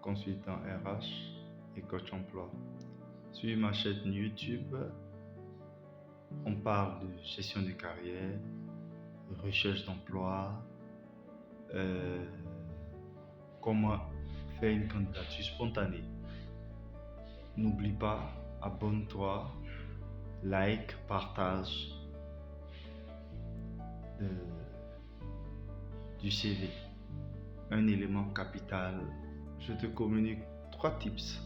consultant RH et coach emploi. Sur ma chaîne YouTube, on parle de gestion de carrière, de recherche d'emploi, comment faire une candidature spontanée. N'oublie pas, abonne-toi, like, partage du CV. Un élément capital. Je te communique 3 tips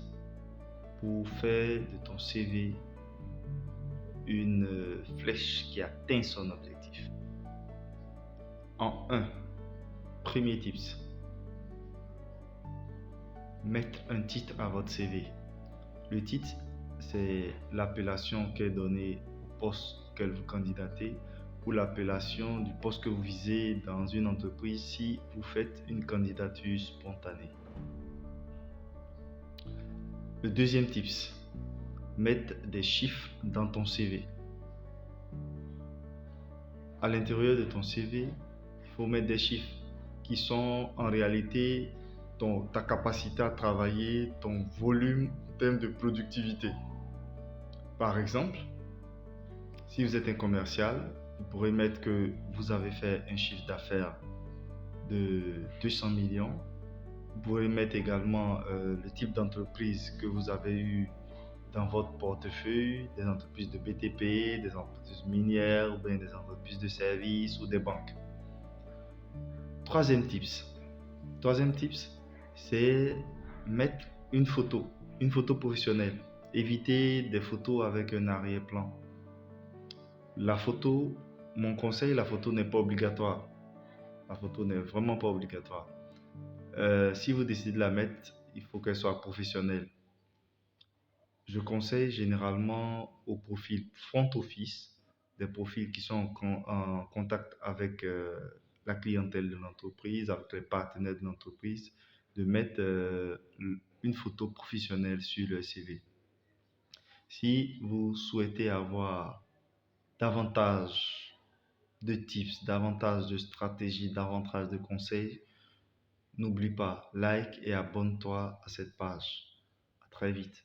pour faire de ton CV une flèche qui atteint son objectif. En 1, premier tips, mettre un titre à votre CV. Le titre, c'est l'appellation qui est donnée au poste auquel vous candidatez ou l'appellation du poste que vous visez dans une entreprise si vous faites une candidature spontanée. Le deuxième tips, mettre des chiffres dans ton CV. À l'intérieur de ton CV, il faut mettre des chiffres qui sont en réalité ta capacité à travailler, ton volume en termes de productivité. Par exemple, si vous êtes un commercial, vous pourrez mettre que vous avez fait un chiffre d'affaires de 200 millions. Vous pourrez mettre également le type d'entreprise que vous avez eu dans votre portefeuille, des entreprises de BTP, des entreprises minières, ou bien des entreprises de services ou des banques. Troisième tips, c'est mettre une photo professionnelle. Évitez des photos avec un arrière-plan. Mon conseil, la photo n'est pas obligatoire. La photo n'est vraiment pas obligatoire. Si vous décidez de la mettre, il faut qu'elle soit professionnelle. Je conseille généralement aux profils front office, des profils qui sont en contact avec la clientèle de l'entreprise, avec les partenaires de l'entreprise, de mettre une photo professionnelle sur le CV. Si vous souhaitez avoir davantage de tips, davantage de stratégies, davantage de conseils, n'oublie pas, like et abonne-toi à cette page. À très vite.